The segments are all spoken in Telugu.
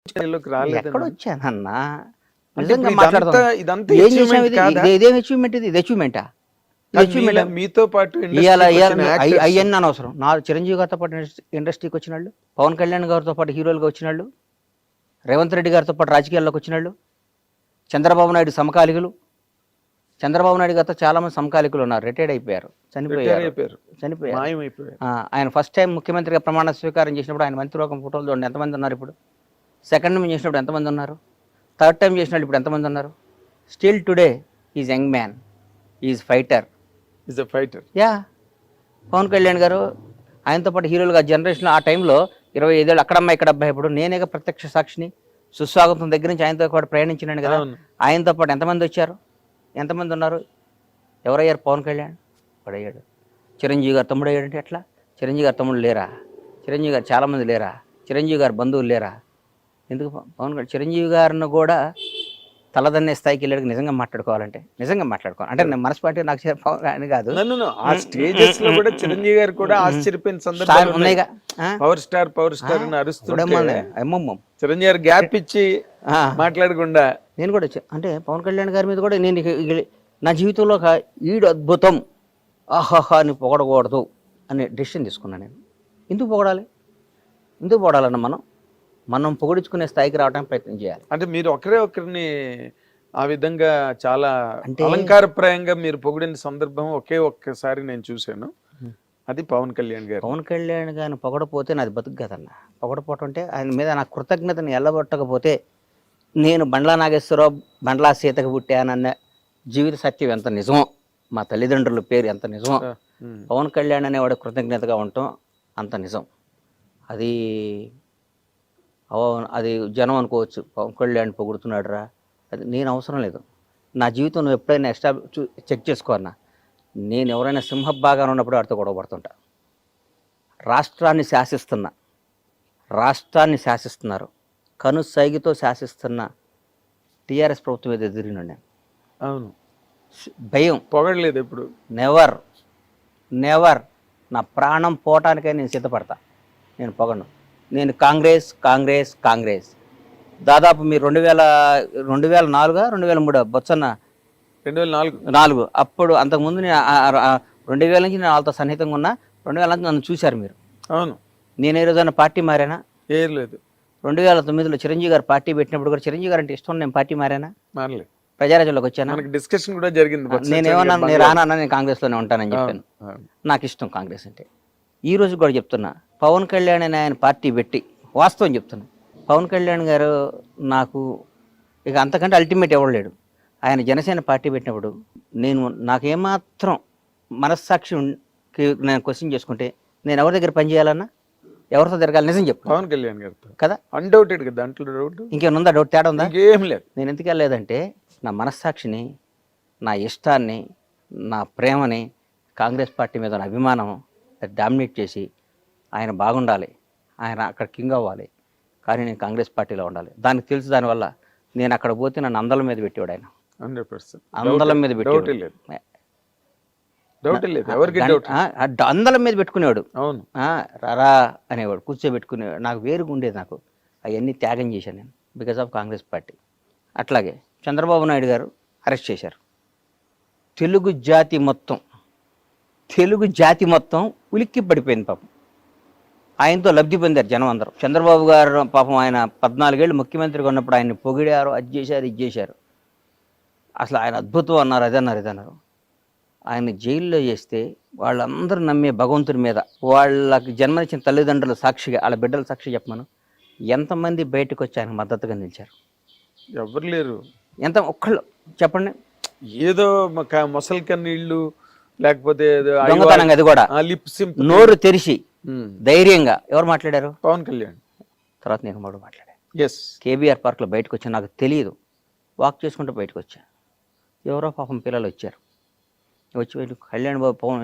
ఎక్కడొచ్చానన్నా అంటే నిజంగా ఇప్పుడు మాట్లాడుతున్నా ఇదంతా ఏం achievement చేసాం ఇది కాదా? ఇదేం అచీవ్మెంట్ ఇది అచీవ్మెంటా మీతో పాటు ఇవాళ industry కి వచ్చిన actors. అవన్నీ అనవసరం నా చిరంజీవి గారితో పాటు ఇండస్ట్రీకి వచ్చిన వాళ్ళు, పవన్ కళ్యాణ్ గారితో పాటు హీరోలుగా వచ్చిన వాళ్ళు, రేవంత్ రెడ్డి గారితో పాటు రాజకీయాల్లోకి వచ్చిన వాళ్ళు, చంద్రబాబు నాయుడు సమకాలికులు. చంద్రబాబు నాయుడు గారితో చాలా మంది సమకాలికులు ఉన్నారు, రిటైర్డ్ అయిపోయారు, అయిపోయారు. చనిపోయారు. మాయమైపోయారు. ఆయన ఫస్ట్ టైం ముఖ్యమంత్రిగా ప్రమాణ స్వీకారం చేసినప్పుడు ఆయన మంత్రివర్గం ఫోటోలు చూడండి ఎంతమంది ఉన్నారు. ఇప్పుడు సెకండ్ టైం చేసినప్పుడు ఎంతమంది ఉన్నారు, థర్డ్ టైం చేసినప్పుడు ఇప్పుడు ఎంతమంది ఉన్నారు. Still today is young man, is fighter. Yeah Pawan Kalyan garu ఆయనతో పాటు హీరోలుగా జనరేషన్ ఆ టైంలో 25 ఏళ్ళు అక్కడమ్మ ఇక్కడ అబ్బాయి. ఇప్పుడు నేనేగా ప్రత్యక్ష సాక్షిని. సుస్వాగతం దగ్గర నుంచి ఆయనతో పాటు ప్రయాణించినాను కదా. ఆయనతో పాటు ఎంతమంది వచ్చారు, ఎంతమంది ఉన్నారు, ఎవరయ్యారు? పవన్ కళ్యాణ్ పడయ్యాడు. చిరంజీవి గారు తమ్ముడు అయ్యాడంటే ఎట్లా? చిరంజీవి గారు తమ్ముడు లేరా? చిరంజీవి గారు చాలామంది లేరా? చిరంజీవి గారు బంధువులు లేరా? ఎందుకు పవన్ కళ్యాణ్ చిరంజీవి గారిని కూడా తలదన్నే స్థాయికి వెళ్ళాడు. నిజంగా మాట్లాడుకోవాలంటే నిజంగా మాట్లాడుకోవాలి అంటే నేను మనస్పాటి నాకు పవన్ కళ్యాణ్ కాదు, ఆ స్టేజెస్ లో కూడా చిరంజీవి గారు కూడా ఆశ్చర్యపోయిన సందర్భాలు ఉన్నాయిగా. పవర్ స్టార్ అని అరుస్తుంటే అమ్మమ్మ చిరంజీవి గారు గ్యాప్ ఇచ్చి మాట్లాడకుండా నేను కూడా అంటే పవన్ కళ్యాణ్ గారి మీద కూడా నేను నా జీవితంలో ఒక ఈడు అద్భుతం ఆహాహా అని పొగడకూడదు అనే డెసిషన్ తీసుకున్నాను నేను. ఎందుకు పొగడాలన్న మనం పొగిడించుకునే స్థాయికి రావడానికి ప్రయత్నం చేయాలి. అంటే మీరు ఒకరిని ఆ విధంగా చాలా అలంకారప్రాయంగా మీరు పొగిడిన సందర్భం ఒక్కసారి నేను చూశాను. అది పవన్ కళ్యాణ్ గారిని పొగడపోతే నాది బతుకు కదన్న. పొగడపోవటం అంటే ఆయన మీద నా కృతజ్ఞతను ఎల్లబొట్టకపోతే నేను బండ్లా నాగేశ్వరరావు బండ్లా సీతకు పుట్టానన్న జీవిత సత్యం ఎంత నిజమో, మా తల్లిదండ్రుల పేరు ఎంత నిజమో, పవన్ కళ్యాణ్ అనేవాడు కృతజ్ఞతగా ఉండటం అంత నిజం. అది జనం అనుకోవచ్చు, పవన్ కళ్యాణ్ పొగుడుతున్నాడు రా, అది నేను అవసరం లేదు. నా జీవితం నువ్వు ఎప్పుడైనా చెక్ చేసుకో అన్న. నేను ఎవరైనా సింహభాగాన్ని ఉన్నప్పుడు వాడితో గొడవపడుతుంటా. రాష్ట్రాన్ని శాసిస్తున్నారు, కనుసైగితో శాసిస్తున్న టీఆర్ఎస్ ప్రభుత్వం మీద ఎదిరినాడు నేను. అవును, భయం పొగడలేదు ఎప్పుడు. నెవర్ నా ప్రాణం పోవటానికే నేను సిద్ధపడతా, నేను పొగను. నేను కాంగ్రెస్ దాదాపు మీరు 2004-2003 బొత్సన్న 2004 అప్పుడు అంతకుముందు నేను 2000 నుంచి నేను వాళ్ళతో సన్నిహితంగా ఉన్నా. 2000 నుంచి నన్ను చూశారు మీరు. అవును, నేను ఏ రోజైనా పార్టీ మారానా? ఏం లేదు. 2009లో చిరంజీవి గారు పార్టీ పెట్టినప్పుడు కూడా చిరంజీవి గారు అంటే ఇష్టం, నేను పార్టీ మారానా? మారలేదు. ప్రజారాజ్యంలోకి వచ్చానా? డిస్కషన్ కూడా జరిగింది. నేనేమన్నా నేను రానన్నా, నేను కాంగ్రెస్లోనే ఉంటానని చెప్పాను. నాకు ఇష్టం కాంగ్రెస్ అంటే. ఈ రోజు కూడా చెప్తున్నా, పవన్ కళ్యాణ్ అని ఆయన పార్టీ పెట్టి వాస్తవం చెప్తున్నా, పవన్ కళ్యాణ్ గారు నాకు ఇక అంతకంటే అల్టిమేట్ ఎవరు లేడు. ఆయన జనసేన పార్టీ పెట్టినప్పుడు నాకేమాత్రం మనస్సాక్షికి నేను క్వశ్చన్ చేసుకుంటే నేను ఎవరి దగ్గర పనిచేయాలన్నా, ఎవరితో తిరగాలి? నిజం చెప్పు. పవన్ కళ్యాణ్ గారితో కదా, అన్డౌటెడ్ కదా, దాంట్లో డౌట్ ఇంకేమైనా ఉందా? డౌట్ తేడా ఉందా? ఏం లేదు. నేను ఎందుకు వెళ్ళలేదంటే నా మనస్సాక్షిని, నా ఇష్టాన్ని, నా ప్రేమని, కాంగ్రెస్ పార్టీ మీద నా అభిమానం డామినేట్ చేసి ఆయన బాగుండాలి, ఆయన అక్కడ కింగ్ అవ్వాలి, కానీ నేను కాంగ్రెస్ పార్టీలో ఉండాలి. దానికి తెలుసు. దానివల్ల నేను అక్కడ పోతే నన్ను అందల మీద పెట్టేవాడు ఆయన. 100% అందలం మీద పెట్టేవాడు, అందలం మీద పెట్టుకునేవాడు. అవును, రారా అనేవాడు, కూర్చోబెట్టుకునేవాడు. నాకు వేరుగా ఉండేది. నాకు అవన్నీ త్యాగం చేశాను నేను బికాజ్ ఆఫ్ కాంగ్రెస్ పార్టీ. అట్లాగే చంద్రబాబు నాయుడు గారు అరెస్ట్ చేశారు. తెలుగు జాతి మొత్తం ఉలిక్కి పడిపోయింది పాపం. ఆయనతో లబ్ధి పొందారు జనం అందరూ. చంద్రబాబు గారు పాపం ఆయన 14 ఏళ్ళు ముఖ్యమంత్రిగా ఉన్నప్పుడు ఆయన్ని పొగిడారు, అది చేశారు. అసలు ఆయన అద్భుతం అన్నారు, ఇదన్నారు. ఆయన జైల్లో చేస్తే వాళ్ళందరూ నమ్మే భగవంతుడి మీద, వాళ్ళకి జన్మనిచ్చిన తల్లిదండ్రుల సాక్షిగా, వాళ్ళ బిడ్డల సాక్షి చెప్పమను, ఎంతమంది బయటకు వచ్చి ఆయనకు మద్దతుగా నిలిచారు? ఎవరు లేరు. ఒక్కళ్ళు చెప్పండి. ఏదో మొసలి కన్నీళ్ళు, లేకపోతే దొంగతనంగా, అది కూడా నోరు తెరిచి ధైర్యంగా ఎవరు మాట్లాడారు? పవన్ కళ్యాణ్. తర్వాత నేను మాట్లాడాను. కేబీఆర్ పార్క్లో బయటకు వచ్చాను, నాకు తెలియదు, వాక్ చేసుకుంటూ బయటకు వచ్చాను. ఎవరో పాపం పిల్లలు వచ్చారు, వచ్చి కళ్యాణ్ బాబు పవన్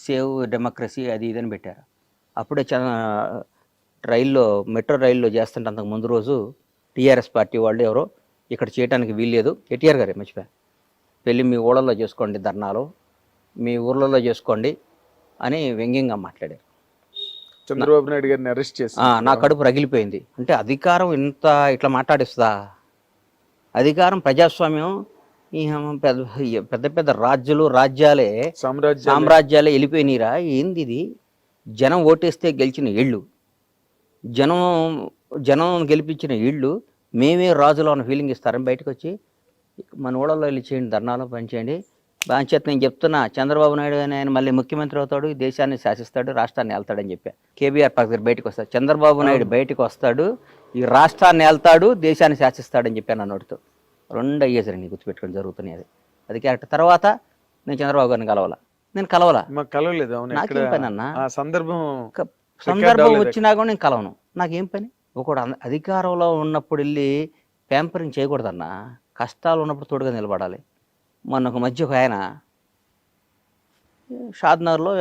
సేవ్ డెమోక్రసీ అది ఇదని పెట్టారు. అప్పుడే మెట్రో రైల్లో చేస్తుంటే అంతకు ముందు రోజు టీఆర్ఎస్ పార్టీ వాళ్ళు ఎవరో ఇక్కడ చేయడానికి వీల్లేదు, కేటీఆర్ గారే మర్చిపోయా, వెళ్ళి మీ ఊళ్ళల్లో చేసుకోండి, ధర్నాలు మీ ఊర్లలో చేసుకోండి అని వ్యంగ్యంగా మాట్లాడారు. చంద్రబాబు నాయుడు గారిని అరెస్ట్ చేసి నా కడుపు రగిలిపోయింది. అంటే అధికారం ఇంత ఇట్లా మాట్లాడిస్తుందా? అధికారం ప్రజాస్వామ్యం ఈ పెద్ద పెద్ద రాజ్యాలే సామ్రాజ్యాలే వెళ్ళిపోయినీరా? ఏంది ఇది? జనం ఓటేస్తే గెలిచిన ఇళ్ళు, జనం గెలిపించిన ఇళ్ళు, మేమే రాజులో ఉన్న ఫీలింగ్ ఇస్తారని బయటకు వచ్చి మన ఊళ్ళలో వెళ్ళి చేయండి, ధర్నాలో పనిచేయండి. బాధ్యత నేను చెప్తున్నా, చంద్రబాబు నాయుడు అని ఆయన మళ్ళీ ముఖ్యమంత్రి అవుతాడు, ఈ దేశాన్ని శాసిస్తాడు, రాష్ట్రాన్ని వెళ్తాడని చెప్పా. కేబీఆర్ పార్క్ దగ్గర బయటకు వస్తాడు, చంద్రబాబు నాయుడు బయటకు వస్తాడు, ఈ రాష్ట్రాన్ని వెళ్తాడు, దేశాన్ని శాసిస్తాడని చెప్పాను నోటితో. 2 అయ్యేసరి నీ గుర్తుపెట్టుకొని జరుగుతున్నాయి. అది క్యారెక్టర్. తర్వాత నేను చంద్రబాబు గారిని నేను కలవలా. కలవలేదు. నాకేం పని అన్న? సందర్భం వచ్చినా కూడా నేను కలవను. నాకేం పని? ఒకడు అధికారంలో ఉన్నప్పుడు వెళ్ళి ప్యాంపరింగ్ చేయకూడదన్నా. కష్టాలు ఉన్నప్పుడు తోడుగా నిలబడాలి. మొన్న ఒక మధ్య ఒక ఆయన షాద్నగర్లో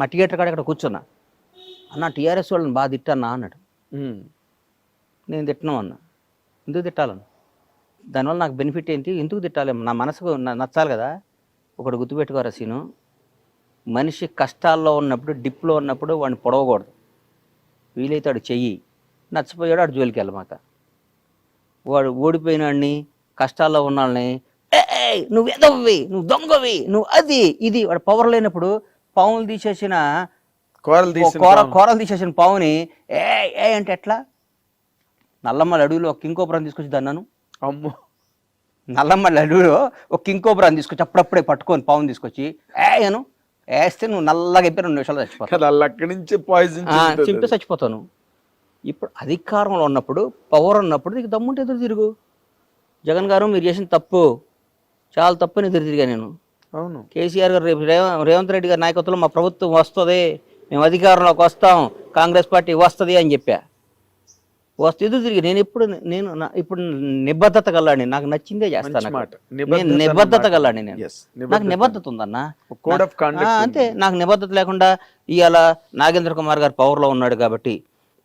మా థియేటర్ కాడ ఇక్కడ కూర్చున్నా. అన్న టీఆర్ఎస్ వాళ్ళని బాగా తిట్టన్నా అన్నాడు. నేను తిట్టను అన్నా. ఎందుకు తిట్టాలను? దానివల్ల నాకు బెనిఫిట్ ఏంటి? ఎందుకు తిట్టాలి? నా మనసుకు నచ్చాలి కదా. ఒకటి గుర్తుపెట్టుకోరా సీను, మనిషి కష్టాల్లో ఉన్నప్పుడు, డిప్లో ఉన్నప్పుడు వాడిని పొడవకూడదు. వీలైతే వాడు చెయ్యి, నచ్చిపోయాడు వాడు జోలికి వెళ్ళమాక. వాడు ఓడిపోయినాడిని, కష్టాల్లో ఉన్నాళ్ళని నువ్వు ఎదవ్వి, నువ్వు దొంగవి, నువ్వు అది ఇది, వాడు పవర్ లేనప్పుడు పావులు తీసేసిన కూరలు తీసేసిన పావుని ఏ అంటే ఎట్లా? నల్లమ్మల అడవిలో ఒక కింకోపురం తీసుకొచ్చి దన్నాను. అమ్మో, నల్లమ్మల అడవిలో ఒక కింకోపురం తీసుకొచ్చి అప్పుడప్పుడే పట్టుకొని పావుని తీసుకొచ్చి అను వేస్తే నువ్వు నల్లగా అయిపోయి 2 నిమిషాలు చచ్చిపోతావు. అక్కడి నుంచి పాయిజన్ చింపి చచ్చిపోతాను. ఇప్పుడు అధికారంలో ఉన్నప్పుడు, పవర్ ఉన్నప్పుడు నీకు దమ్ముంటే ఎదురు తిరుగు. జగన్ గారు మీరు చేసిన తప్పు, చాలా తప్పని ఎదురు తిరిగా నేను. అవును. కేసీఆర్ గారు రేపు రేవంత్ రెడ్డి గారి నాయకత్వంలో మా ప్రభుత్వం వస్తుంది, మేము అధికారంలోకి వస్తాం, కాంగ్రెస్ పార్టీ వస్తుంది అని చెప్పా. వస్తే ఎదురు తిరిగి నేను ఇప్పుడు నిబద్ధత గల్లాడి, నాకు నచ్చిందే చేస్తాను. నేను నిబద్ధత గల్లాడి, నాకు నిబద్ధత ఉందన్న. అంతే, నాకు నిబద్ధత లేకుండా ఇవాళ నాగేంద్ర కుమార్ గారు పవర్లో ఉన్నాడు కాబట్టి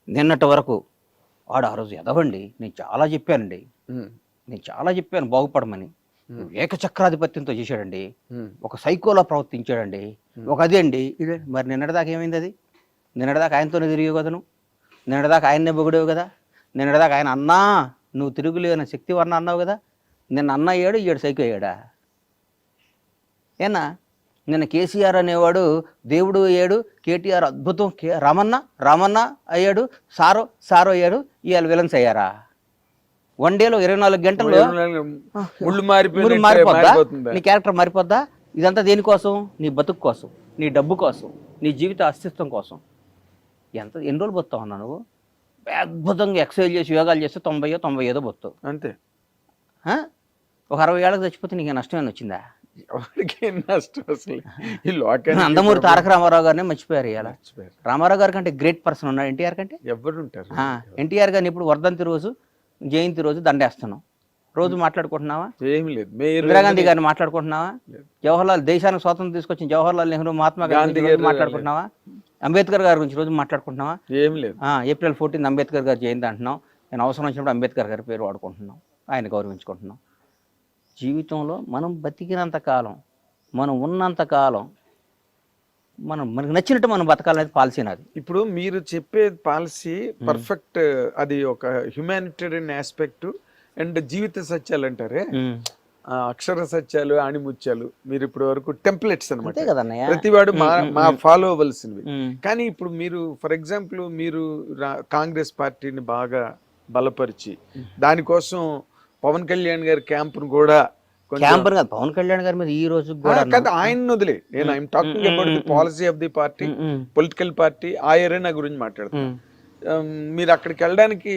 నిన్నటి వరకు వాడు ఆ రోజు ఎదవండి. నేను చాలా చెప్పాను బాగుపడమని. ఏకచక్రాధిపత్యంతో చేశాడండి, ఒక సైకోలా ప్రవర్తించాడండి, ఒక అదే అండి ఇదే. మరి నిన్నటిదాకా ఏమైంది? అది నిన్నటిదాకా ఆయనతోనే తిరిగి కదా, నువ్వు నిన్నటిదాకా ఆయన్నే పొగిడేవు కదా, నిన్నటిదాకా ఆయన అన్నా నువ్వు తిరుగులేని శక్తి వర్ణ అన్నావు కదా. నిన్న అన్న అయ్యాడు, ఈడు సైకో అయ్యాడా? ఏనా? నిన్న కేసీఆర్ అనేవాడు దేవుడు అయ్యాడు, కేటీఆర్ అద్భుతం, రామన్న అయ్యాడు, సారో అయ్యాడు, ఇవాళ విలన్స్ అయ్యారా? 1 డేలో 24 గంటల్లో మారిపోద్దా? నీ క్యారెక్టర్ మారిపోద్దా? ఇదంతా దేనికోసం? నీ బతుకు కోసం, నీ డబ్బు కోసం, నీ జీవిత అస్తిత్వం కోసం. ఎన్ని రోజులు బతుకుతావు అన్నా నువ్వు? అద్భుతంగా ఎక్సర్సైజ్ చేసి యోగాలు చేస్తే 90 బతుకుతావు అంతే. ఒక 60 ఏళ్ళకి చచ్చిపోతే నీకు నష్టమేనా వచ్చిందా? నందమూరి తారక రామారావు గారిని మర్చిపోయారు. ఇలా రామారావు గారి కంటే గ్రేట్ పర్సన్ ఉన్నాడు ఎన్టీఆర్ కంటే. ఎవరుంటారు? ఎన్టీఆర్ గారిని ఇప్పుడు వర్ధంతి రోజు, జయంతి రోజు దండేస్తున్నాం. రోజు మాట్లాడుకుంటున్నావా? ఏమి లేదు. ఇందిరాగాంధీ గారిని మాట్లాడుకుంటున్నావా? జవహర్లాల్, దేశానికి స్వాతంత్రం తీసుకొచ్చిన జవహర్లాల్ నెహ్రూ, మహాత్మా గాంధీ గారిని మాట్లాడుకుంటున్నావా? అంబేద్కర్ గారి గురించి రోజు మాట్లాడుకుంటున్నావా? ఏం లేదు. ఏప్రిల్ 14 అంబేద్కర్ గారు జయంతి అంటున్నాం. నేను అవసరం వచ్చినప్పుడు అంబేద్కర్ గారి పేరు వాడుకుంటున్నాం, ఆయన గౌరవించుకుంటున్నాం. జీవితంలో మనం బతికినంత కాలం, మనం ఉన్నంత కాలం, మనకు నచ్చినట్టు మనం బతకాలనేది పాలసీ నాది. ఇప్పుడు మీరు చెప్పే పాలసీ పర్ఫెక్ట్. అది ఒక హ్యుమానిటేరియన్ ఆస్పెక్ట్ అండ్ జీవిత సత్యాలు అంటారే, అక్షర సత్యాలు, ఆణిముత్యాలు మీరు ఇప్పుడు వరకు టెంప్లెట్స్ అనమాట, ప్రతివాడు మా ఫాలో అవ్వాల్సినవి. కానీ ఇప్పుడు మీరు ఫర్ ఎగ్జాంపుల్ మీరు కాంగ్రెస్ పార్టీని బాగా బలపరిచి దానికోసం పవన్ కళ్యాణ్ గారి క్యాంపును కూడా, పవన్ కళ్యాణ్ గారి మీద ఈ రోజు ఆయన వదిలే, నేను I'm talking about the policy of the party, political party, ఆ ఏరియా గురించి మాట్లాడుతున్నాను. మీరు అక్కడికి వెళ్ళడానికి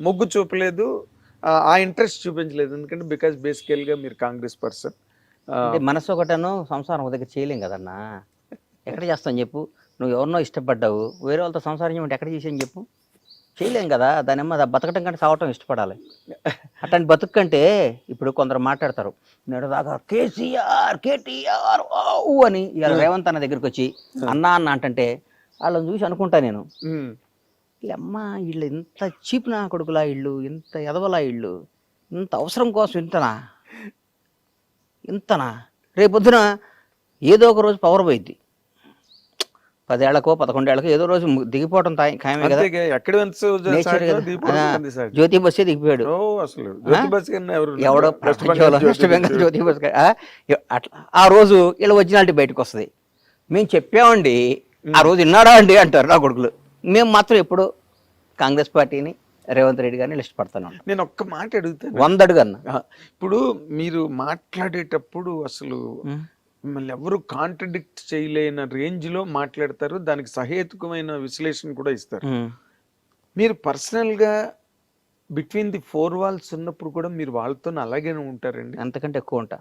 మొగ్గు చూపలేదు, ఆ ఇంట్రెస్ట్ చూపించలేదు. ఎందుకంటే బికాస్ బేసికల్ గా మీరు కాంగ్రెస్ పర్సన్. మనసు ఒకటను, సంసారం ఒక దగ్గర చేయలేం కదన్నా. ఎక్కడ చేస్తాను చెప్పు? నువ్వు ఎవరినో ఇష్టపడ్డావు, వేరే వాళ్ళతో సంసారం చేయమంటే ఎక్కడ చేసాను చెప్పు? చేయలేం కదా. దానిమ్మ బతకటం కంటే సావటం ఇష్టపడాలి. అట్లాంటి బతుకు కంటే ఇప్పుడు కొందరు మాట్లాడతారు, నేడుదాకా కేటీఆర్ అని, ఇవాళ రేవంత్ అన్న దగ్గరికి వచ్చి అన్న అంటే వాళ్ళని చూసి అనుకుంటా నేను, వీళ్ళమ్మా వీళ్ళు ఇంత చీప్ నా కొడుకులా, ఇళ్ళు ఇంత ఎదవలా, ఇళ్ళు ఇంత అవసరం కోసం ఇంతనా? రేపొద్దున ఏదో ఒక రోజు పవర్ పోయిద్ది. 10 ఏళ్లకో 11 ఏళ్లకో ఏదో రోజు దిగిపోవటం ఖాయమే కదా. అంతేగా ఎక్కడ నేచర్ కదా. సార్ జ్యోతి బస్సే దిగిపోయాడు. ఓ అసలు జ్యోతి బస్ కన్నా ఎవరు ఎవడో ప్రపంచంలో వెస్ట్ బెంగాల్ జ్యోతి బస్ అట్లా ఆ రోజు ఇలా ఒరిజినాలిటీ బయటకు వస్తుంది. మేము చెప్పామండి, ఆ రోజు విన్నాడా అండి అంటారు నా కొడుకులు. మేము మాత్రం ఎప్పుడు కాంగ్రెస్ పార్టీని రేవంత్ రెడ్డి గారిని లిస్ట్ పడతాను. నేను ఒక్క మాట అడుగుతాను, 100 అడుగన్నా. ఇప్పుడు మీరు మాట్లాడేటప్పుడు అసలు మిమ్మల్ని ఎవరు కాంట్రడిక్ట్ చేయలేని రేంజ్ లో మాట్లాడతారు, దానికి సహేతుకమైన విశ్లేషణ కూడా ఇస్తారు. మీరు పర్సనల్ గా బిట్వీన్ ది 4 walls ఉన్నప్పుడు కూడా మీరు వాళ్ళతో అలాగే ఉంటారండి? అంతకంటే ఎక్కువ ఉంటా,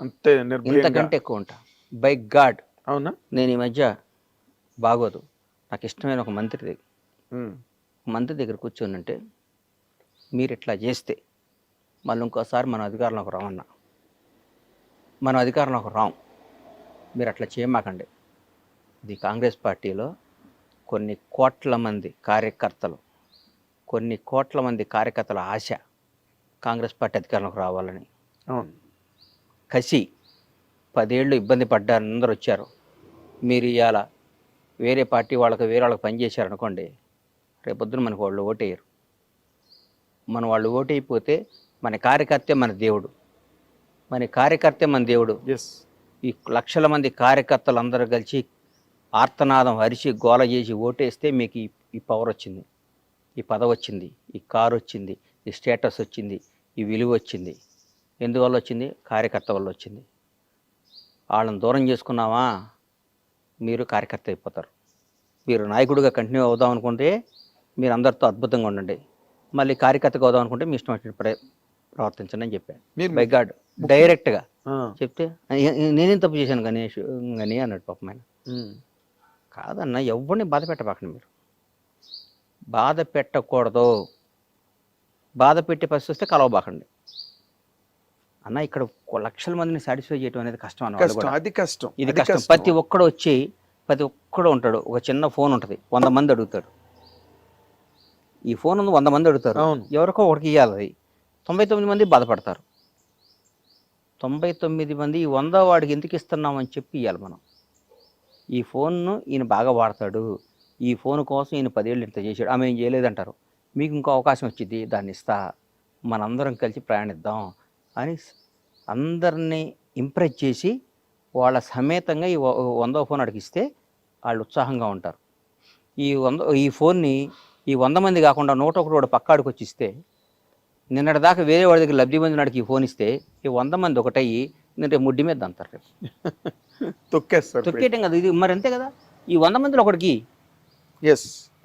అంతే నిర్భయంగా? ఇంతకంటే ఎక్కువ ఉంటా బై గాడ్. అవునా? నేను ఈ మధ్య బాగోదు, నాకు ఇష్టమైన ఒక మంత్రి దగ్గర కూర్చొని అంటే, మీరు ఇట్లా చేస్తే మళ్ళీ ఇంకోసారి మనం అధికారంలోకి రామన్నా, మనం అధికారంలోకి రాం, మీరు అట్లా చేయమాకండి. ఇది కాంగ్రెస్ పార్టీలో కొన్ని కోట్ల మంది కార్యకర్తల ఆశ కాంగ్రెస్ పార్టీ అధికారంలోకి రావాలని. కసి 10 ఏళ్ళు ఇబ్బంది పడ్డారు, అందరూ వచ్చారు. మీరు ఇవాళ వేరే పార్టీ వేరే వాళ్ళకి పనిచేశారనుకోండి, రేపొద్దున మనకు వాళ్ళు ఓటేయరు. వాళ్ళు ఓటైపోతే మన కార్యకర్తే మన దేవుడు. ఈ లక్షల మంది కార్యకర్తలు అందరూ కలిసి ఆర్తనాదం అరిచి గోల చేసి ఓటేస్తే మీకు ఈ పవర్ వచ్చింది, ఈ పదవి వచ్చింది, ఈ కారు వచ్చింది, ఈ స్టేటస్ వచ్చింది, ఈ విలువ వచ్చింది. ఎందువల్ల వచ్చింది? కార్యకర్త వల్ల వచ్చింది. వాళ్ళని దూరం చేసుకున్నావా, మీరు కార్యకర్త అయిపోతారు. మీరు నాయకుడిగా కంటిన్యూ అవుదాం అనుకుంటే మీరు అందరితో అద్భుతంగా ఉండండి, మళ్ళీ కార్యకర్తగా అవుదాం అనుకుంటే మీ ఇష్టం వచ్చిన ప్రవర్తించండి అని చెప్పాను. బై గాడ్ డైరెక్ట్గా చెప్తే నేనేం తప్పు చేశాను గణేష్ అని అన్నాడు పాపం ఆయన. కాదన్న, ఎవరిని బాధ పెట్టబాకండి, మీరు బాధ పెట్టకూడదు. బాధ పెట్టే పరిస్థితి వస్తే కలవబాకండి అన్న. ఇక్కడ లక్షల మందిని సాటిస్ఫై చేయడం అనేది కష్టం అన్న. అది కష్టం, ఇది కష్టం. ప్రతి ఒక్కడు ఉంటాడు, ఒక చిన్న ఫోన్ ఉంటుంది, 100 మంది అడుగుతాడు. ఈ ఫోన్ ఉంది, 100 మంది అడుగుతారు, ఎవరికో ఒకటికి ఇవ్వాలి. అది 99 మంది బాధపడతారు. 99 మంది ఈ 100 వాడికి ఎందుకు ఇస్తున్నామని చెప్పి ఇవ్వాలి మనం. ఈ ఫోన్ను ఈయన బాగా వాడతాడు, ఈ ఫోన్ కోసం ఈయన 10 ఏళ్ళు ఇంత చేశాడు, ఆమె ఏం చేయలేదంటారు. మీకు ఇంకో అవకాశం వచ్చింది, దాన్ని ఇస్తా, మనందరం కలిసి ప్రయాణిద్దాం అని అందరినీ ఇంప్రెస్ చేసి వాళ్ళ సమేతంగా ఈ 100వ ఫోన్ అడిగిస్తే వాళ్ళు ఉత్సాహంగా ఉంటారు. ఈ ఫోన్ని ఈ 100 మంది కాకుండా 101 వాడు పక్కాడికి వచ్చి ఇస్తే, నిన్నటిదాకా వేరే వాడి దగ్గర లబ్ధి పొందినాడికి ఈ ఫోన్ ఇస్తే ఈ 100 మంది ఒకటయ్యి నేను ముడ్డి మీద అంటారు, రేపు తొక్కేయటం కదా ఇది. మరి అంతే కదా, ఈ 100 మందిలో ఒకటికి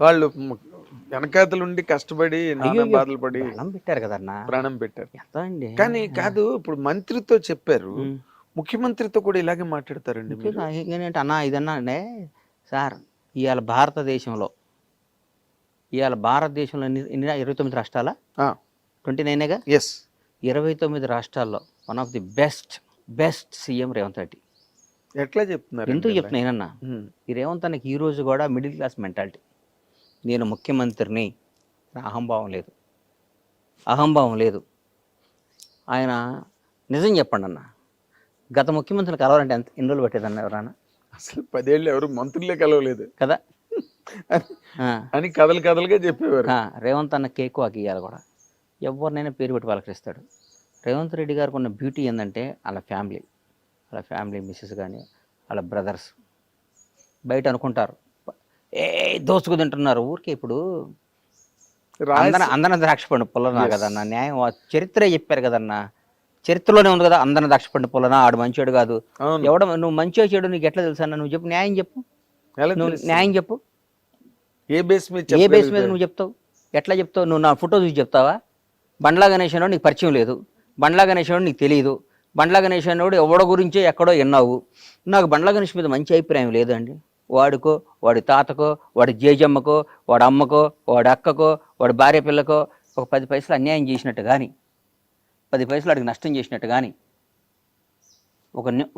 వాళ్ళు వెనకాతలుండి కష్టపడి బాధలు పడి పెట్టారు కదన్నా, ప్రాణం పెట్టారు. ఎంత అండి. కానీ కాదు, ఇప్పుడు మంత్రితో చెప్పారు, ముఖ్యమంత్రితో కూడా ఇలాగే మాట్లాడతారండి ఏంటంటే అన్న ఇదన్నా అంటే సార్, ఇవాళ భారతదేశంలో ఎన్ని 29 రాష్ట్రాల 29గా 29 రాష్ట్రాల్లో one of the best CM Revanth Reddy. ఎట్లా చెప్తున్నారు? ఎందుకు చెప్తున్నా నేనన్నా, ఈ రేవంత్ అన్నకి ఈ రోజు కూడా మిడిల్ క్లాస్ మెంటాలిటీ. నేను ముఖ్యమంత్రిని, అహంభావం లేదు. ఆయన నిజం చెప్పండి అన్న, గత ముఖ్యమంత్రిని కలవాలంటే ఎన్ని రోజులు పట్టేదన్న ఎవరన్నా? అసలు 10 ఏళ్ళు ఎవరు మంత్రులే కలవలేదు కదా అని కథలుగా చెప్పేవారు. రేవంత్ అన్న కేక్ వాకి ఇవ్వాలి కూడా, ఎవరినైనా పేరు పెట్టి పలకరిస్తాడు. రేవంత్ రెడ్డి గారికి ఉన్న బ్యూటీ ఏంటంటే వాళ్ళ ఫ్యామిలీ మిస్సెస్ కానీ వాళ్ళ బ్రదర్స్ బయట అనుకుంటారు దోసుకు తింటున్నారు ఊరికే. ఇప్పుడు అందరిని ద్రాక్ష పండు పొలనా కదన్నా, న్యాయం చరిత్రే చెప్పారు కదన్నా, చరిత్రలోనే ఉంది కదా, అందరిని ద్రాక్ష పండు పొలనా, ఆడు మంచివాడు కాదు. నువ్వు మంచిగా చెడు నీకు ఎట్లా తెలుసా? నువ్వు చెప్పు, న్యాయం చెప్పు, న్యాయం చెప్పు. ఏ బేస్ మీద నువ్వు చెప్తావు? ఎట్లా చెప్తావు? నువ్వు నా ఫోటో చూసి చెప్తావా? బండ్లా గణేష్ అన్నోడు నీకు పరిచయం లేదు, బండ్లా గణేష్ అన్నోడు నీకు తెలియదు, బండ్లా గణేష్ అన్నోడు ఎవడో గురించో ఎక్కడో విన్నావు. నాకు బండ్లా గణేష్ మీద మంచి అభిప్రాయం లేదండి. వాడికో, వాడి తాతకో, వాడి జేజమ్మకో, వాడి అమ్మకో, వాడి అక్కకో, వాడి భార్య పిల్లకో ఒక 10 పైసలు అన్యాయం చేసినట్టు కానీ, 10 పైసలు వాడికి నష్టం చేసినట్టు కానీ,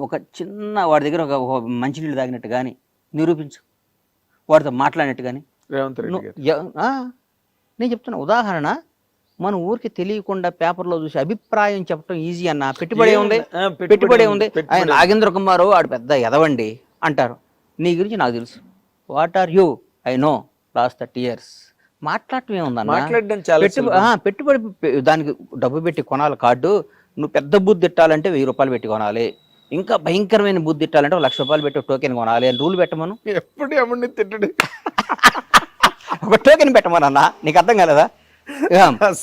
ఒక చిన్న వాడి దగ్గర ఒక మంచినీళ్ళు తాగినట్టు కానీ నిరూపించు, వాడితో మాట్లాడినట్టు కానీ. నేను చెప్తున్నా ఉదాహరణ, మన ఊరికి తెలియకుండా పేపర్లో చూసి అభిప్రాయం చెప్పడం ఈజీ అన్న. పెట్టుబడి ఉంది. ఆయన నాగేంద్ర కుమార్ ఆడు పెద్ద ఎదవండి అంటారు, నీ గురించి నాకు తెలుసు, what are you, I know last 30 years. మాట్లాడటం ఏముందన్న, మాట్లాడడం చాలా పెట్టుబడి దానికి డబ్బు పెట్టి కొనాలి కార్డు. నువ్వు పెద్ద బూత్ తిట్టాలంటే 1000 రూపాయలు పెట్టి కొనాలి, ఇంకా భయంకరమైన బూత్ తిట్టాలంటే 1,00,000 రూపాయలు పెట్టి టోకెన్ కొనాలి అని రూల్ పెట్టమను. ఎప్పుడు ఎవరిని తిట్టడు, ఒక టోకెన్ పెట్టమనన్నా, నీకు అర్థం కాలేదా?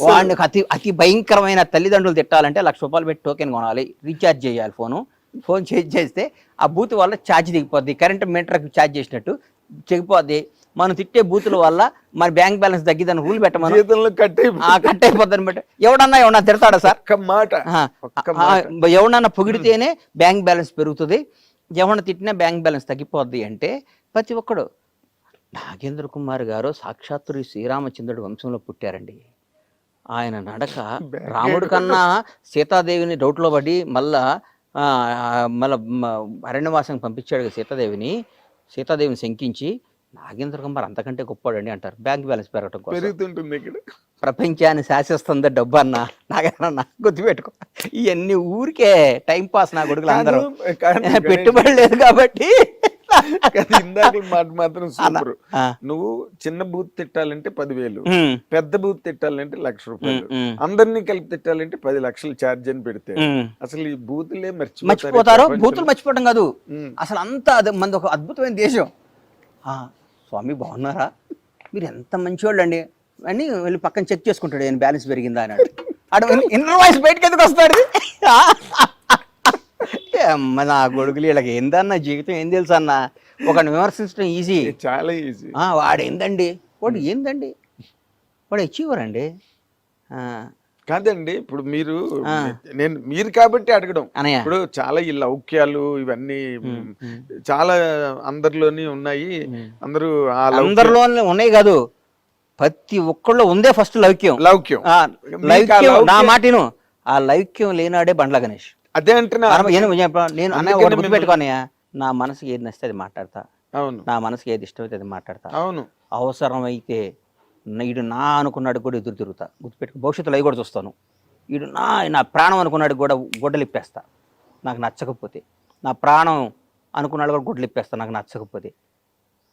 వాడికి అతి భయంకరమైన తల్లిదండ్రులు తిట్టాలంటే 1,00,000 రూపాయలు పెట్టి టోకెన్ కొనాలి, రీఛార్జ్ చేయాలి, ఫోన్ చేస్తే ఆ బూత్ వల్ల ఛార్జ్ దిగిపోద్ది, కరెంట్ మీటర్కి ఛార్జ్ చేసినట్టు చెగిపోద్ది. మనం తిట్టే బూతుల వల్ల మన బ్యాంక్ బ్యాలెన్స్ తగ్గిదని రూల్ పెట్టమని, కట్ అయిపోద్దని బట్టి. ఎవడన్నా తిడతాడా సార్? ఎవడన్నా పొగిడితేనే బ్యాంక్ బ్యాలెన్స్ పెరుగుతుంది, ఎవడన్నా తిట్టినా బ్యాంక్ బ్యాలెన్స్ తగ్గిపోద్ది అంటే ప్రతి ఒక్కడు. నాగేంద్ర కుమార్ గారు సాక్షాత్తు శ్రీరామచంద్రుడి వంశంలో పుట్టారండి. ఆయన నడక రాముడి కన్నా సీతాదేవిని డౌట్లో పడి మళ్ళా అరణ్యవాసం పంపించాడు సీతాదేవిని శంకించి. నాగేంద్ర కుమార్ అంతకంటే గొప్పవాడండి అంటారు. బ్యాంక్ బ్యాలెన్స్ పెరగటం కోసం ఇక్కడ ప్రపంచాన్ని శాసిస్తుంది డబ్బు అన్న. నాగేంద్ర గుర్తుపెట్టుకో, ఇవన్నీ ఊరికే టైం పాస్. నా కొడుకులు అందరూ పెట్టుబడి లేదు కాబట్టి. ఇందాక మాట మాత్రం సూపర్. నువ్వు చిన్న బూత్ తిట్టాలంటే 10,000, పెద్ద బూత్ తిట్టాలంటే 1,00,000 రూపాయలు, అందరినీ కలిపి తిట్టాలంటే 10 లక్షలు ఛార్జ్ అని పెడితే అసలు ఈ బూతులే మర్చిపోతారు. బూతులు మర్చిపోవడం కాదు అసలు, అంతా మనది ఒక అద్భుతమైన దేశం. స్వామి బాగున్నారా, మీరు ఎంత మంచివాళ్ళు అండి అని వెళ్ళి పక్కన చెక్ చేసుకుంటాడు, నేను బ్యాలెన్స్ పెరిగిందా అని. ఇన్నర్ వాయిస్ బయటకి ఎందుకు వస్తాడు? నా కొడుకులు వీళ్ళకి ఏందన్న జీవితం ఏం తెలుసు అన్న. ఒకరిని విమర్శించడం ఈజీ, చాలా ఈజీ. వాడు ఏందండి, వాడు అచీవర్ అండి. కాదండి, ఇప్పుడు మీరు కాబట్టి అడగడం. ఇప్పుడు చాలా ఈ లౌక్యాలు ఇవన్నీ చాలా అందరిలోని ఉన్నాయి. అందరిలో ఉన్నాయి కాదు, ప్రతి ఒక్కళ్ళు ఉందే ఫస్ట్ లౌక్యం. నా మాటను ఆ లౌక్యం లేనాడే బండ్ల గణేష్. అదే అంటున్నా నేను అన్న గుర్తుపెట్టుకోనయ్యా, నా మనసుకి ఏది నచ్చితే అది మాట్లాడతా. అవును, నా మనసుకి ఏది ఇష్టమైతే అది మాట్లాడతా. అవును, అవసరమైతే ఈడు నా అనుకున్నాడు కూడా ఎదురు తిరుగుతా. గుర్తుపెట్టుకో, భవిష్యత్తులో అవి కూడా చూస్తాను. ఈడు నా ప్రాణం అనుకున్నాడు కూడా గొడ్డలిప్పేస్తా నాకు నచ్చకపోతే. నా ప్రాణం అనుకున్నాడు కూడా గొడ్డలిప్పేస్తా నాకు నచ్చకపోతే.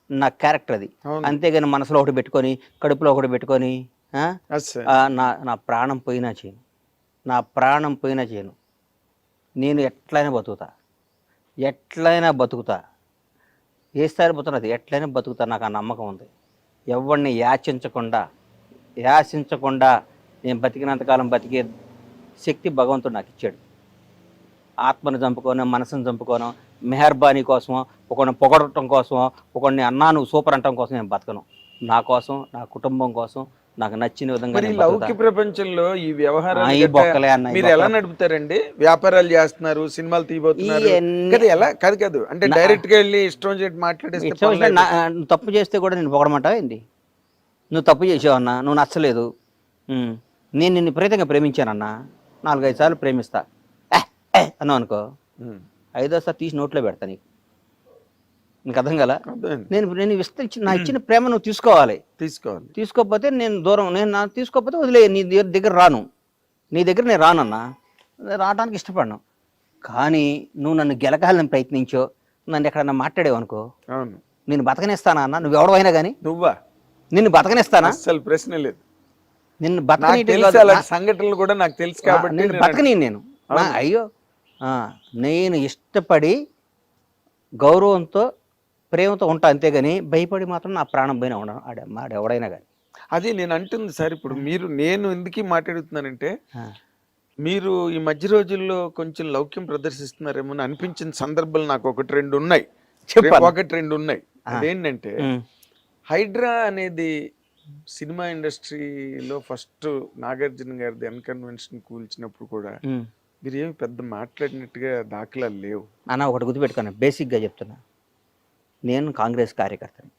నా క్యారెక్టర్ అది. అంతేగాని మనసులో ఒకటి పెట్టుకొని కడుపులో ఒకటి పెట్టుకొని నా ప్రాణం పోయినా చేయను, నా ప్రాణం పోయినా చేయను. నేను ఎట్లయినా బతుకుతా, ఏ స్థాయి బతుకున్నది ఎట్లయినా బతుకుతా. నాకు ఆ నమ్మకం ఉంది. ఎవరిని యాచించకుండా నేను బతికినంతకాలం బతికే శక్తి భగవంతుడు నాకు ఇచ్చాడు. ఆత్మను చంపుకోను, మనసును చంపుకోను, మెహర్బానీ కోసమో, ఒకరిని పొగడటం కోసమో, ఒకరిని అన్నా నువ్వు సూపర్ అంటం కోసం నేను బతకను. నా కోసం, నా కుటుంబం కోసం, నాకు నచ్చిన విధంగా. లౌకిక ప్రపంచంలో ఈ వ్యవహారాలు మీరు ఎలా నడుపుతారండి? వ్యాపారాలు చేస్తున్నారు, సినిమాలు తీయబోతున్నారు, ఎలా కాదు అంటే డైరెక్ట్ గా వెళ్ళి ఇష్టం చేసి మాట్లాడేస్తే. నువ్వు తప్పు చేస్తే కూడా నేను పొగడమంటావా ఏంది? నువ్వు తప్పు చేసావన్నా, నువ్వు నచ్చలేదు, నేను నిన్ను విపరీతంగా ప్రేమించానన్నా, 4-5 సార్లు ప్రేమిస్తా అన్నావు అనుకో, 5వ సారి తీసి నోట్లో పెడతా. నీకు అర్థం కదా? నేను నా ఇచ్చిన ప్రేమ నువ్వు తీసుకోకపోతే నేను దూరం, తీసుకోకపోతే వదిలే, నీ దగ్గర రాను, నీ దగ్గర నేను రానన్నా, రావడానికి ఇష్టపడను. కానీ నువ్వు నన్ను గెలకాలని ప్రయత్నించో, నన్ను ఎక్కడన్నా మాట్లాడేవు అనుకో, నేను బతకనిస్తానా అన్న? నువ్వు ఎవడవైనా కానీ నిన్ను బతకనిస్తానా? అసలు ప్రశ్న లేదు. నిన్ను బతకని సంఘటనలు కూడా నాకు తెలుసు కాబట్టి బతకని నేను అయ్యో నేను ఇష్టపడి గౌరవంతో ప్రేమతో ఉంటా, అంతేగాని భయపడి మాత్రం నా ప్రాణం పోయినా ఉండను ఎవడైనా కానీ. అది నేను అంటుంది సార్. ఇప్పుడు నేను ఎందుకు మాట్లాడుతున్నానంటే, మీరు ఈ మధ్య రోజుల్లో కొంచెం లౌక్యం ప్రదర్శిస్తున్నారేమో అనిపించిన సందర్భాలు నాకు 1-2 ఉన్నాయి. అదేంటంటే, హైడ్రా అనేది సినిమా ఇండస్ట్రీలో ఫస్ట్ నాగార్జున గారిది అన్కన్వెన్షన్ కూల్చినప్పుడు కూడా మీరు ఏమి పెద్ద మాట్లాడినట్టుగా దాఖలాలు లేవు అన్న. ఒకటి గుర్తుపెట్టుకున్నా, బేసిక్గా చెప్తున్నా, నేను కాంగ్రెస్ కార్యకర్తని.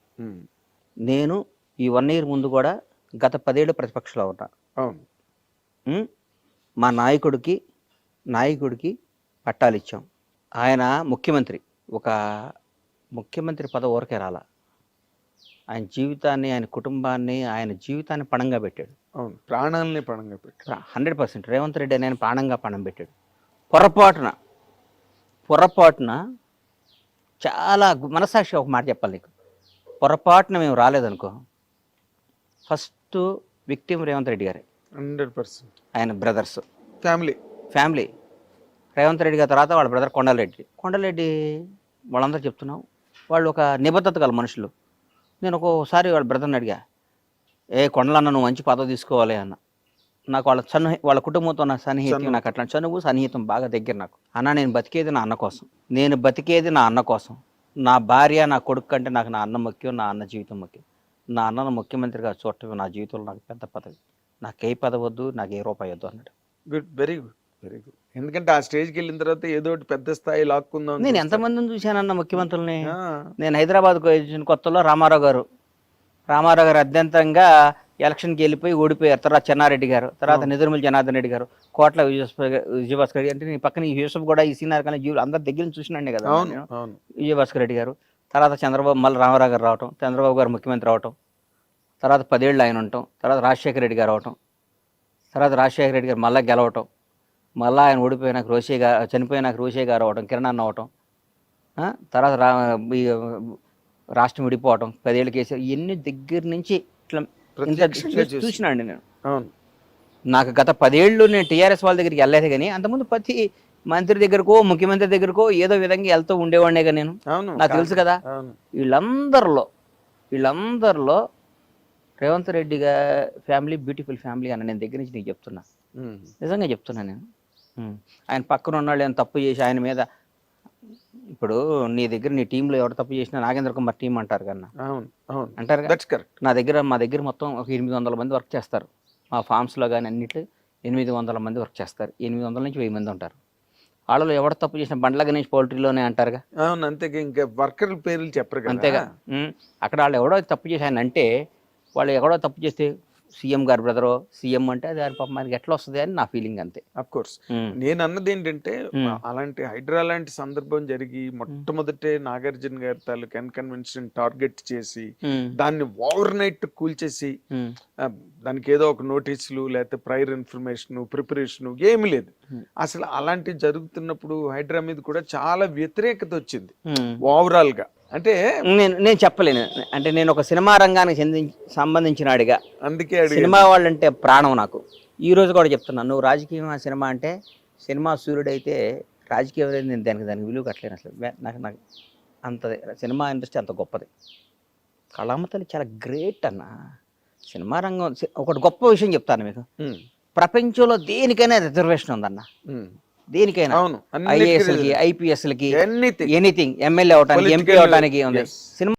నేను ఈ 1 year ముందు కూడా గత 10 ఏళ్ళు ప్రతిపక్షంలో ఉన్నా. మా నాయకుడికి పట్టాలు ఇచ్చాం. ఆయన ఒక ముఖ్యమంత్రి పదవి ఊరకే రాలా. ఆయన జీవితాన్ని, ఆయన కుటుంబాన్ని, ఆయన జీవితాన్ని పణంగా పెట్టాడు. ప్రాణాలని పణంగా పెట్టాడు. 100%. రేవంత్ రెడ్డి ఆయన ప్రాణంగా పణం పెట్టాడు. పొరపాటున చాలా మనసాక్షి ఒక మాట చెప్పాలి నీకు, పొరపాటున మేము రాలేదనుకో, ఫస్ట్ విక్టిమ్ రేవంత్ రెడ్డి గారే, 100%. ఆయన బ్రదర్స్ ఫ్యామిలీ రేవంత్ రెడ్డి గారి తర్వాత వాళ్ళ బ్రదర్ కొండలరెడ్డి వాళ్ళందరూ చెప్తున్నాం, వాళ్ళు ఒక నిబద్ధత గల మనుషులు. నేను ఒక్కోసారి వాళ్ళ బ్రదర్ని అడిగా, కొండలన్న నువ్వు మంచి పదవి తీసుకోవాలి అన్న. నాకు వాళ్ళ కుటుంబంతో నా సన్నిహితం, నాకు అట్లా చనువు సన్నిహితం బాగా దగ్గర. నాకు నేను బతికేది నా అన్న కోసం, నా భార్య నా కొడుకు కంటే నాకు నా అన్న ముఖ్యం, నా అన్న జీవితం ముఖ్యం. నా అన్నను ముఖ్యమంత్రిగా చూడటం నా జీవితంలో నాకు పెద్ద పదవి, నాకు ఏ పదవి వద్దు, నాకు ఏ రూపాయి వద్దు అన్నాడు. Good, very good. ఎందుకంటే ఆ స్టేజ్కి వెళ్ళిన తర్వాత ఏదో ఒకటి పెద్ద స్థాయి లాక్కుందాం. నేను ఎంతమందిని చూశానన్న ముఖ్యమంత్రుల్ని. నేను హైదరాబాద్కు వచ్చిన కొత్తలో రామారావు గారు అత్యంతంగా ఎలక్షన్కి వెళ్ళిపోయి ఓడిపోయారు. తర్వాత చెన్నారెడ్డి గారు, తర్వాత నిదురుమల జనార్దన్ రెడ్డి గారు, కోట్ల విజయభాస్కర్ రెడ్డి, అంటే నీ పక్కన యూసఫ్ కూడా ఈ సీనియర్ కానీ అందరి దగ్గర చూసినండి కదా విజయభాస్కర్ రెడ్డి గారు. తర్వాత చంద్రబాబు, మళ్ళీ రామారావు గారు రావటం, చంద్రబాబు గారు ముఖ్యమంత్రి అవటం, తర్వాత 10 ఏళ్ళు ఆయన ఉండటం, తర్వాత రాజశేఖర రెడ్డి గారు అవటం, తర్వాత రాజశేఖర రెడ్డి గారు మళ్ళీ గెలవటం, మళ్ళీ ఆయన ఓడిపోయినాక చనిపోయినాక రోషే గారు అవటం, కిరణ్ అన్న అవటం, తర్వాత రాష్ట్రం విడిపోవటం, 10 ఏళ్ళు కేసు, ఇవన్నీ దగ్గర నుంచి ఇట్లా చూసినా అండి నేను. నాకు గత 10 ఏళ్ళు నేను టీఆర్ఎస్ వాళ్ళ దగ్గరికి వెళ్ళలేదు, కానీ అంతకుముందు ప్రతి మంత్రి దగ్గరకో ముఖ్యమంత్రి దగ్గరకో ఏదో విధంగా వెళ్తూ ఉండేవాడినేగా నేను. నాకు తెలుసు కదా. వీళ్ళందరిలో Revanth Reddy family beautiful family అన్న నేను దగ్గర నుంచి నీకు చెప్తున్నా, నిజంగా చెప్తున్నా నేను. ఆయన పక్కన ఉన్నాళ్ళు ఏమైనా తప్పు చేసి ఆయన మీద, ఇప్పుడు నీ దగ్గర నీ టీంలో ఎవరు తప్పు చేసినా నాగేంద్ర కుమార్ టీం అంటారు కన్నా, అంటారు. మా దగ్గర మొత్తం ఒక 800 మంది వర్క్ చేస్తారు. మా ఫామ్స్లో కానీ అన్నిట్లో 800 మంది వర్క్ చేస్తారు. 800 నుంచి 1000 మంది ఉంటారు. వాళ్ళలో ఎవరు తప్పు చేసిన బండ్ల గణేష్ పౌల్ట్రీలోనే అంటారుగా. అంతే, ఇంకా వర్కర్ల పేర్లు చెప్పరు అంతేగా. అక్కడ వాళ్ళు ఎవడో తప్పు చేశాను అంటే, వాళ్ళు ఎవడో తప్పు చేస్తే సీఎం గారు బ్రదరో సీఎం అంటే అది పాపం మనకి ఎట్లా వస్తుంది అని నా ఫీలింగ్ అంతే. అఫ్ కోర్స్ నేను అన్నది ఏంటంటే, అలాంటి హైడ్రా లాంటి సందర్భం జరిగి మొట్టమొదటే నాగార్జున గారి తాలూకు కన్వెన్షన్ టార్గెట్ చేసి దాన్ని ఓవర్ నైట్ కూల్చేసి దానికి ఏదో ఒక నోటీసులు లేకపోతే ప్రైర్ ఇన్ఫర్మేషన్ ప్రిపరేషన్ ఏమి లేదు. అసలు అలాంటివి జరుగుతున్నప్పుడు హైడ్రా మీద కూడా చాలా వ్యతిరేకత వచ్చింది ఓవరాల్ గా. అంటే నేను చెప్పలేను, అంటే నేను ఒక సినిమా రంగానికి సంబంధించిన అడిగా, అందుకే సినిమా వాళ్ళంటే ప్రాణం నాకు. ఈ రోజు కూడా చెప్తున్నాను, నువ్వు రాజకీయం సినిమా అంటే సినిమా సూర్యుడైతే రాజకీయం నేను దానికి విలువ కట్టలేను అసలు. నాకు అంత సినిమా ఇండస్ట్రీ అంత గొప్పది. కళామ తల్లి చాలా గ్రేట్ అన్న. సినిమా రంగం ఒకటి గొప్ప విషయం చెప్తాను మీకు, ప్రపంచంలో దేనికైనా రిజర్వేషన్ ఉందన్న, దేనికైనా. ఐఏఎస్లకి, ఐపీఎస్లకి, ఎనీథింగ్, ఎమ్మెల్యే అవడానికి, ఎంపీ అవడానికి ఉంది. సినిమా